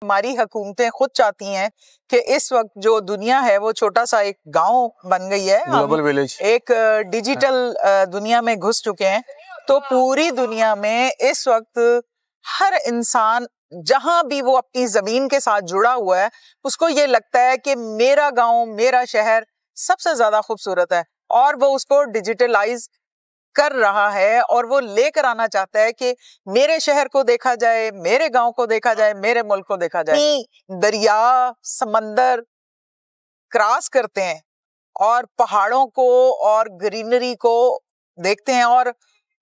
हमारी हुकूमतें खुद चाहती हैं कि इस वक्त जो दुनिया है वो छोटा सा एक गांव बन गई है, ग्लोबल विलेज, एक डिजिटल दुनिया में घुस चुके हैं। तो पूरी दुनिया में इस वक्त हर इंसान जहां भी वो अपनी जमीन के साथ जुड़ा हुआ है उसको ये लगता है कि मेरा गांव, मेरा शहर सबसे ज्यादा खूबसूरत है और वो उसको डिजिटलाइज कर रहा है और वो लेकर आना चाहता है कि मेरे शहर को देखा जाए, मेरे गांव को देखा जाए, मेरे मुल्क को देखा जाए। दरिया, समंदर क्रॉस करते हैं और पहाड़ों को और ग्रीनरी को देखते हैं और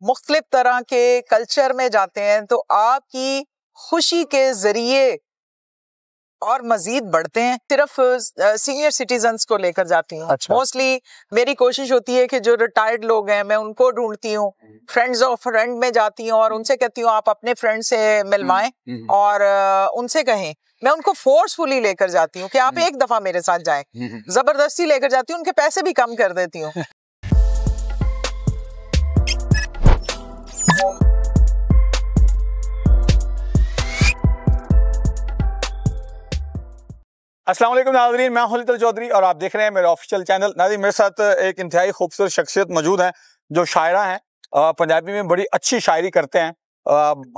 मुख्तलिफ तरह के कल्चर में जाते हैं तो आपकी खुशी के जरिए और मजीद बढ़ते हैं। सिर्फ सीनियर सिटीजन्स को लेकर जाती हूँ। मोस्टली मेरी कोशिश होती है कि जो रिटायर्ड लोग हैं मैं उनको ढूंढती हूँ, फ्रेंड्स ऑफ फ्रेंड में जाती हूँ और उनसे कहती हूँ आप अपने फ्रेंड से मिलवाएं और उनसे कहें। मैं उनको फोर्सफुली लेकर जाती हूँ कि आप एक दफा मेरे साथ जाएं, जबरदस्ती लेकर जाती हूँ, उनके पैसे भी कम कर देती हूँ। अस्सलाम वालेकुम नाज़रीन, मैं खलीद अल चौधरी और आप देख रहे हैं मेरा ऑफिशियल चैनल। नाज़रीन, मेरे साथ एक इंतहाई खूबसूरत शख्सियत मौजूद हैं जो शायरा हैं, पंजाबी में बड़ी अच्छी शायरी करते हैं।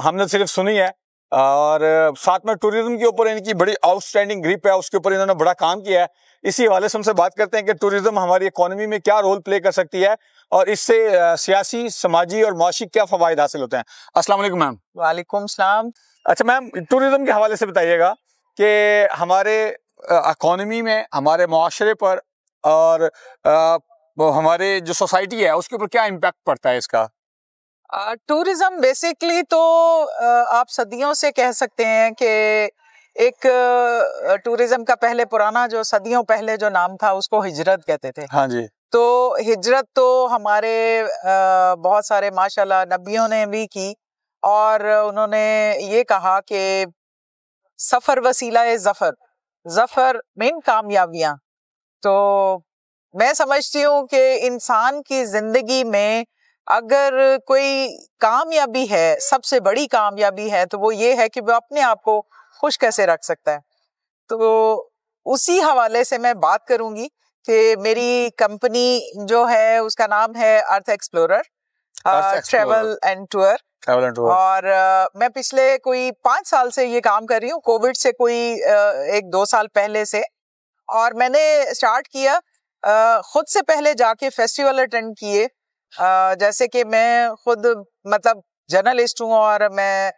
हमने सिर्फ सुनी है और साथ में टूरिज्म के ऊपर इनकी बड़ी आउटस्टैंडिंग ग्रिप है, उसके ऊपर इन्होंने बड़ा काम किया है। इसी हवाले से हमसे बात करते हैं कि टूरिज्म हमारी इकॉनमी में क्या रोल प्ले कर सकती है और इससे सियासी, समाजी और माशी क्या फ़वाइद हासिल होते हैं। अस्सलाम वालेकुम मैम। वालेकुम सलाम। अच्छा मैम, टूरिज्म के हवाले से बताइएगा कि हमारे इकॉनमी में, हमारे मुआशरे पर और हमारे जो सोसाइटी है उसके ऊपर क्या इम्पैक्ट पड़ता है इसका? टूरिज्म बेसिकली तो आप सदियों से कह सकते हैं कि एक टूरिज्म का पहले पुराना जो सदियों पहले जो नाम था उसको हिजरत कहते थे। हाँ जी। तो हिजरत तो हमारे बहुत सारे माशाल्लाह नबियों ने भी की और उन्होंने ये कहा कि सफर वसीला है जफर, जफर मीन कामयाबियां। तो मैं समझती हूँ कि इंसान की जिंदगी में अगर कोई कामयाबी है, सबसे बड़ी कामयाबी है, तो वो ये है कि वो अपने आप को खुश कैसे रख सकता है। तो उसी हवाले से मैं बात करूंगी कि मेरी कंपनी जो है उसका नाम है अर्थ एक्सप्लोरर ट्रैवल एंड टूर। और मैं पिछले कोई 5 साल से ये काम कर रही हूँ, कोविड से कोई 1-2 साल पहले से। और मैंने स्टार्ट किया खुद से पहले जाके फेस्टिवल अटेंड किए, जैसे कि मैं खुद मतलब जर्नलिस्ट हूँ और मैं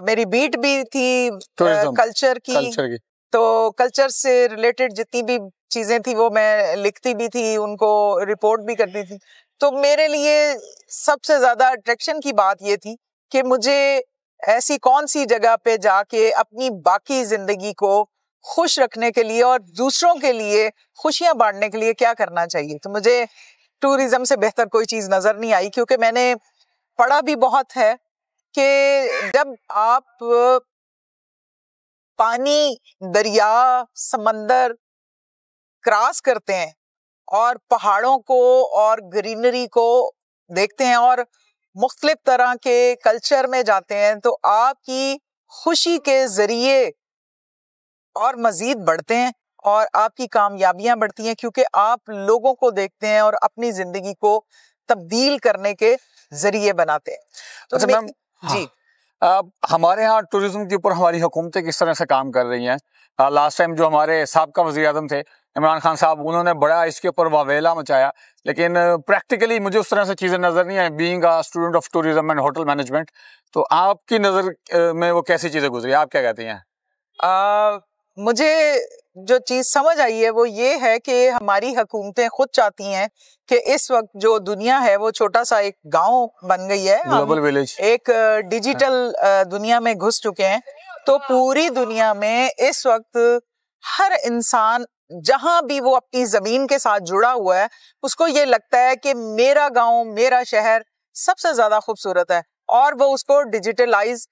मेरी बीट भी थी कल्चर की। तो कल्चर से रिलेटेड जितनी भी चीजें थी वो मैं लिखती भी थी, उनको रिपोर्ट भी करती थी। तो मेरे लिए सबसे ज्यादा अट्रैक्शन की बात ये थी कि मुझे ऐसी कौन सी जगह पे जाके अपनी बाकी जिंदगी को खुश रखने के लिए और दूसरों के लिए खुशियां बांटने के लिए क्या करना चाहिए। तो मुझे टूरिज्म से बेहतर कोई चीज नजर नहीं आई, क्योंकि मैंने पढ़ा भी बहुत है कि जब आप पानी, दरिया, समंदर क्रॉस करते हैं और पहाड़ों को और ग्रीनरी को देखते हैं और मुख्तलिफ तरह के कल्चर में जाते हैं तो आपकी खुशी के जरिए और मजीद बढ़ते हैं और आपकी कामयाबियां बढ़ती हैं, क्योंकि आप लोगों को देखते हैं और अपनी जिंदगी को तब्दील करने के जरिए बनाते हैं। तो अच्छा मैम जी, हमारे यहाँ टूरिज्म के ऊपर हमारी हुकूमतें किस तरह से काम कर रही हैं? लास्ट टाइम जो हमारे साबका वज़ीर आज़म थे इमरान खान साहब, उन्होंने बड़ा इसके ऊपर वावेला मचाया, लेकिन प्रैक्टिकली मुझे उस तरह से चीज़ें नज़र नहीं आई, being a student of tourism and hotel management. तो आपकी नज़र में वो कैसी चीज़ें गुजरी, आप क्या कहती हैं? मुझे जो चीज समझ आई है वो ये है कि हमारी हुकूमतें खुद चाहती हैं कि इस वक्त जो दुनिया है वो छोटा सा एक गांव बन गई है, ग्लोबल विलेज, एक डिजिटल दुनिया में घुस चुके हैं। तो पूरी दुनिया में इस वक्त हर इंसान जहां भी वो अपनी जमीन के साथ जुड़ा हुआ है उसको ये लगता है कि मेरा गांव, मेरा शहर सबसे ज्यादा खूबसूरत है और वो उसको डिजिटलाइज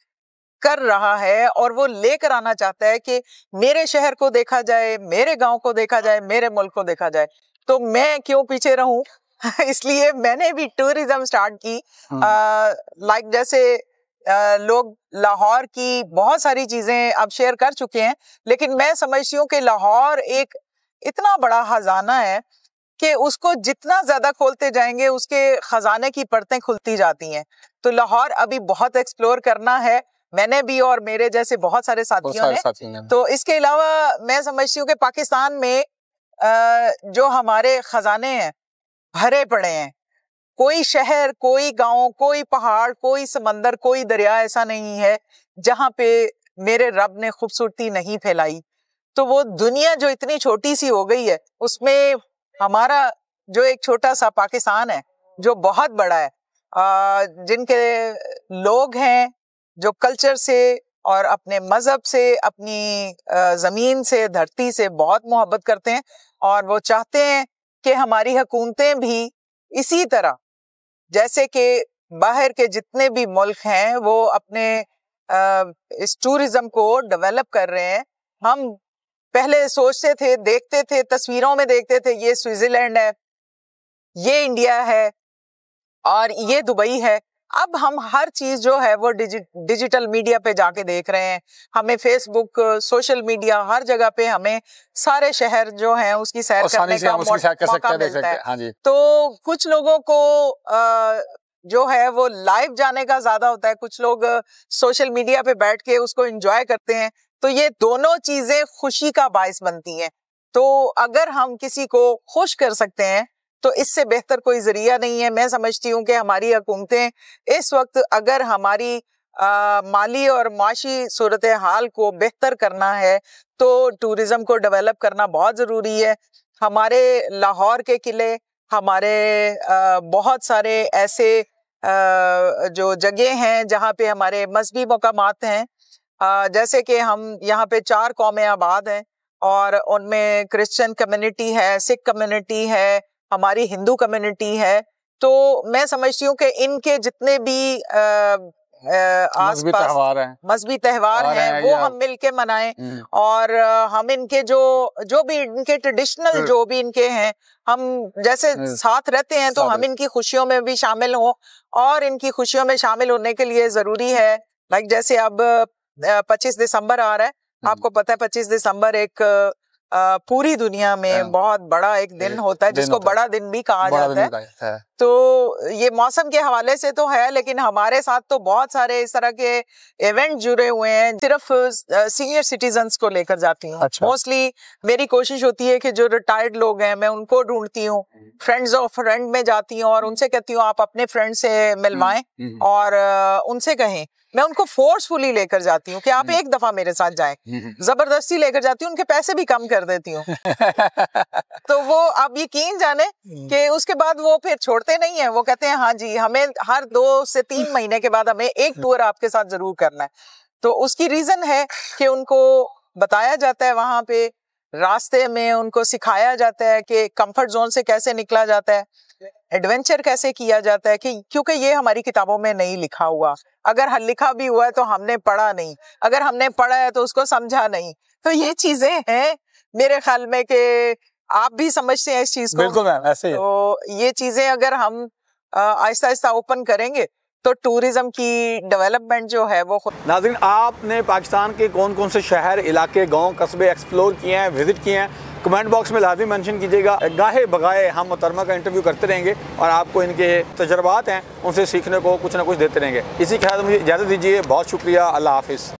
कर रहा है और वो लेकर आना चाहता है कि मेरे शहर को देखा जाए, मेरे गांव को देखा जाए, मेरे मुल्क को देखा जाए। तो मैं क्यों पीछे रहूं इसलिए मैंने भी टूरिज्म स्टार्ट की। लाइक जैसे लोग लाहौर की बहुत सारी चीजें अब शेयर कर चुके हैं, लेकिन मैं समझती हूँ कि लाहौर एक इतना बड़ा खजाना है कि उसको जितना ज्यादा खोलते जाएंगे उसके खजाने की परतें खुलती जाती हैं। तो लाहौर अभी बहुत एक्सप्लोर करना है, मैंने भी और मेरे जैसे बहुत सारे साथियों ने। तो इसके अलावा मैं समझती हूँ कि पाकिस्तान में जो हमारे खजाने हैं भरे पड़े हैं। कोई शहर, कोई गांव, कोई पहाड़, कोई समंदर, कोई दरिया ऐसा नहीं है जहां पे मेरे रब ने खूबसूरती नहीं फैलाई। तो वो दुनिया जो इतनी छोटी सी हो गई है उसमें हमारा जो एक छोटा सा पाकिस्तान है जो बहुत बड़ा है, जिनके लोग हैं जो कल्चर से और अपने मजहब से, अपनी जमीन से, धरती से बहुत मोहब्बत करते हैं और वो चाहते हैं कि हमारी हुकूमतें भी इसी तरह, जैसे कि बाहर के जितने भी मुल्क हैं वो अपने इस टूरिज्म को डेवलप कर रहे हैं। हम पहले सोचते थे, देखते थे, तस्वीरों में देखते थे ये स्विट्जरलैंड है, ये इंडिया है और ये दुबई है। अब हम हर चीज जो है वो डिजिटल मीडिया पे जाके देख रहे हैं। हमें फेसबुक, सोशल मीडिया, हर जगह पे हमें सारे शहर जो हैं उसकी सैर करने का मौका मिलता है। हाँ जी। तो कुछ लोगों को जो है वो लाइव जाने का ज्यादा होता है, कुछ लोग सोशल मीडिया पे बैठ के उसको एंजॉय करते हैं। तो ये दोनों चीजें खुशी का बायस बनती हैं। तो अगर हम किसी को खुश कर सकते हैं तो इससे बेहतर कोई जरिया नहीं है। मैं समझती हूँ कि हमारी हुकूमतें इस वक्त अगर हमारी माली और माशी सूरत हाल को बेहतर करना है तो टूरिज्म को डेवलप करना बहुत ज़रूरी है। हमारे लाहौर के किले, हमारे बहुत सारे ऐसे जो जगह हैं जहाँ पे हमारे मजहबी मकामात हैं, जैसे कि हम यहाँ पे 4 कौमें आबाद हैं और उनमें क्रिश्चियन कम्युनिटी है, सिख कम्युनिटी है, हमारी हिंदू कम्युनिटी है। तो मैं समझती हूँ कि इनके जितने भी आसपास मजहबी त्यौहार हैं वो हम मिलके मनाएं और हम इनके जो भी इनके ट्रेडिशनल जो भी इनके हैं, हम जैसे साथ रहते हैं तो हम इनकी खुशियों में भी शामिल हों। और इनकी खुशियों में शामिल होने के लिए जरूरी है, लाइक जैसे अब 25 दिसंबर आ रहा है, आपको पता है 25 दिसंबर एक पूरी दुनिया में बहुत बड़ा एक दिन होता है जिसको बड़ा दिन भी कहा जाता है। तो ये मौसम के हवाले से तो है, लेकिन हमारे साथ तो बहुत सारे इस तरह के इवेंट जुड़े हुए हैं। सिर्फ सीनियर सिटीजन्स को लेकर जाती हूँ। मोस्टली मेरी कोशिश होती है कि जो रिटायर्ड लोग हैं मैं उनको ढूंढती हूँ, फ्रेंड्स ऑफ फ्रेंड में जाती हूँ और उनसे कहती हूँ आप अपने फ्रेंड से मिलवाएं और उनसे कहें। मैं उनको फोर्सफुली लेकर जाती हूँ कि आप एक दफा मेरे साथ जाएं, जबरदस्ती लेकर जाती हूँ, उनके पैसे भी कम कर देती हूँ। तो वो आप यकीन जाने कि उसके बाद वो फिर छोड़ते नहीं है, वो कहते हैं हाँ जी हमें हर 2 से 3 महीने के बाद हमें एक टूर आपके साथ जरूर करना है। तो उसकी रीजन है कि उनको बताया जाता है, वहां पे रास्ते में उनको सिखाया जाता है कि कंफर्ट जोन से कैसे निकला जाता है, एडवेंचर कैसे किया जाता है, कि क्योंकि ये हमारी किताबों में नहीं लिखा हुआ। अगर लिखा भी हुआ है तो हमने पढ़ा नहीं, अगर हमने पढ़ा है तो उसको समझा नहीं। तो ये चीजें हैं मेरे ख्याल में कि आप भी समझते हैं इस चीज को। बिल्कुल मैम, ऐसे ही है। तो ये चीजें अगर हम आहिस्ता आहिस्ता ओपन करेंगे तो टूरिज्म की डेवलपमेंट जो है वो। नाज़रीन, आपने पाकिस्तान के कौन कौन से शहर, इलाके, गांव, कस्बे एक्सप्लोर किए हैं, विजिट किए हैं, कमेंट बॉक्स में लाजमी मेंशन कीजिएगा। गाहे बगाए हम मोहतरमा का इंटरव्यू करते रहेंगे और आपको इनके तजर्बात हैं उनसे सीखने को कुछ ना कुछ देते रहेंगे। इसी ख्याल में मुझे इजाज़त दीजिए। बहुत शुक्रिया। अल्लाह हाफिज़।